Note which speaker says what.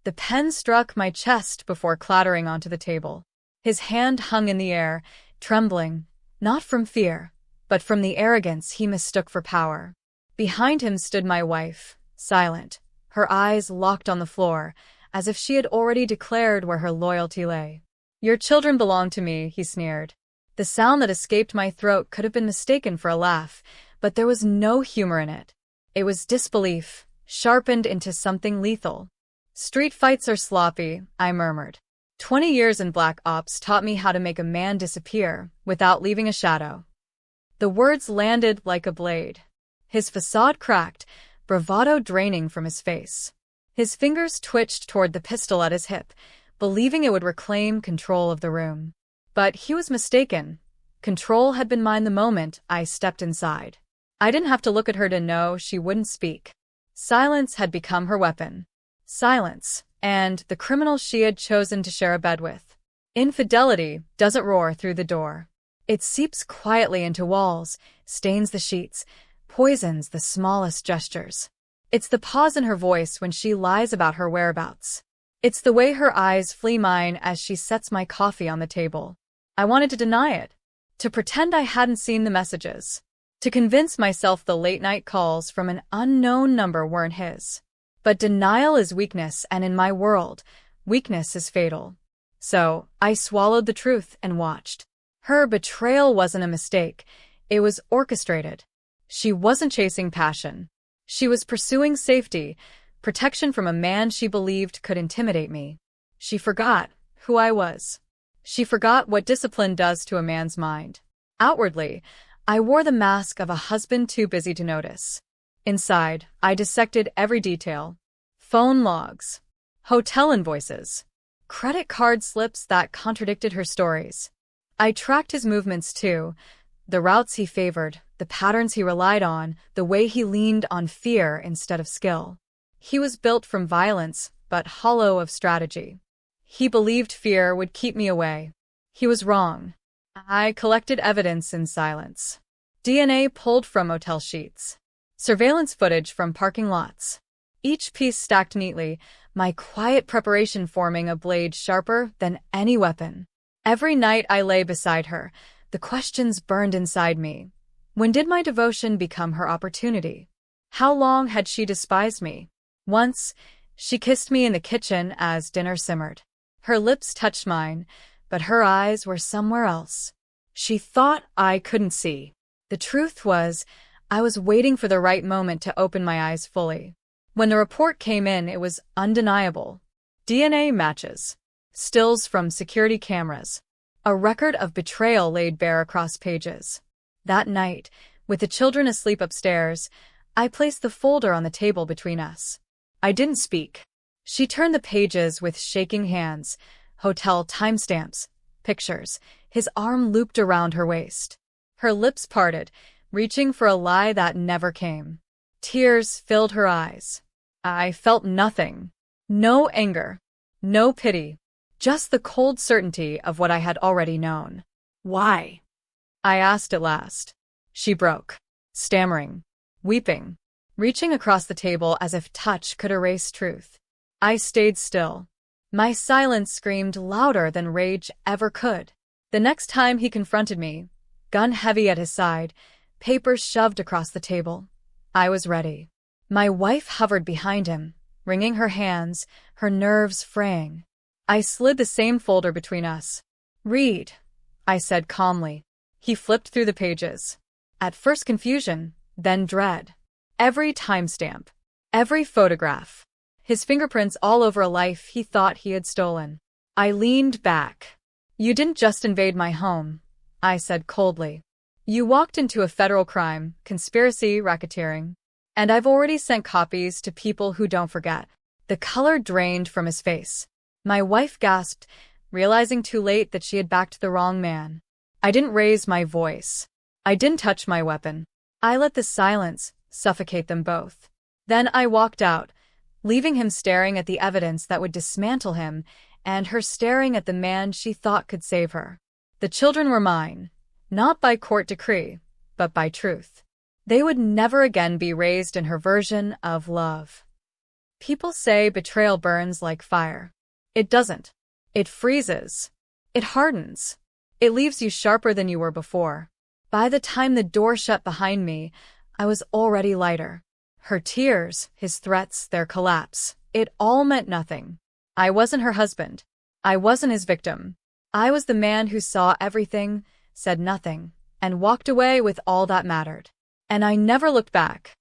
Speaker 1: The pen struck my chest before clattering onto the table. His hand hung in the air, trembling, not from fear, but from the arrogance he mistook for power. Behind him stood my wife, silent, her eyes locked on the floor, as if she had already declared where her loyalty lay. "Your children belong to me," he sneered. The sound that escaped my throat could have been mistaken for a laugh, but there was no humor in it. It was disbelief, sharpened into something lethal. "Street fights are sloppy," I murmured. 20 years in Black Ops taught me how to make a man disappear without leaving a shadow. The words landed like a blade. His facade cracked, bravado draining from his face. His fingers twitched toward the pistol at his hip, believing it would reclaim control of the room. But he was mistaken. Control had been mine the moment I stepped inside. I didn't have to look at her to know she wouldn't speak. Silence had become her weapon. Silence, and the criminal she had chosen to share a bed with. Infidelity doesn't roar through the door. It seeps quietly into walls, stains the sheets, poisons the smallest gestures. It's the pause in her voice when she lies about her whereabouts. It's the way her eyes flee mine as she sets my coffee on the table. I wanted to deny it, to pretend I hadn't seen the messages, to convince myself the late-night calls from an unknown number weren't his. But denial is weakness, and in my world, weakness is fatal. So, I swallowed the truth and watched. Her betrayal wasn't a mistake. It was orchestrated. She wasn't chasing passion. She was pursuing safety, protection from a man she believed could intimidate me. She forgot who I was. She forgot what discipline does to a man's mind. Outwardly, I wore the mask of a husband too busy to notice. Inside, I dissected every detail. Phone logs, hotel invoices, credit card slips that contradicted her stories. I tracked his movements too, the routes he favored, the patterns he relied on, the way he leaned on fear instead of skill. He was built from violence, but hollow of strategy. He believed fear would keep me away. He was wrong. I collected evidence in silence. DNA pulled from motel sheets. Surveillance footage from parking lots. Each piece stacked neatly, my quiet preparation forming a blade sharper than any weapon. Every night I lay beside her, the questions burned inside me. When did my devotion become her opportunity? How long had she despised me? Once, she kissed me in the kitchen as dinner simmered. Her lips touched mine, but her eyes were somewhere else. She thought I couldn't see. The truth was, I was waiting for the right moment to open my eyes fully. When the report came in, it was undeniable. DNA matches. Stills from security cameras. A record of betrayal laid bare across pages. That night, with the children asleep upstairs, I placed the folder on the table between us. I didn't speak. She turned the pages with shaking hands. Hotel timestamps, pictures. His arm looped around her waist. Her lips parted, reaching for a lie that never came. Tears filled her eyes. I felt nothing. No anger. No pity. Just the cold certainty of what I had already known. "Why?" I asked at last. She broke, stammering, weeping, reaching across the table as if touch could erase truth. I stayed still. My silence screamed louder than rage ever could. The next time he confronted me, gun heavy at his side, papers shoved across the table, I was ready. My wife hovered behind him, wringing her hands, her nerves fraying. I slid the same folder between us. "Read," I said calmly. He flipped through the pages. At first confusion, then dread. Every timestamp, every photograph. His fingerprints all over a life he thought he had stolen. I leaned back. "You didn't just invade my home," I said coldly. "You walked into a federal crime, conspiracy, racketeering. And I've already sent copies to people who don't forget." The color drained from his face. My wife gasped, realizing too late that she had backed the wrong man. I didn't raise my voice. I didn't touch my weapon. I let the silence suffocate them both. Then I walked out, leaving him staring at the evidence that would dismantle him, and her staring at the man she thought could save her. The children were mine, not by court decree, but by truth. They would never again be raised in her version of love. People say betrayal burns like fire. It doesn't. It freezes. It hardens. It leaves you sharper than you were before. By the time the door shut behind me, I was already lighter. Her tears, his threats, their collapse, it all meant nothing. I wasn't her husband. I wasn't his victim. I was the man who saw everything, said nothing, and walked away with all that mattered. And I never looked back.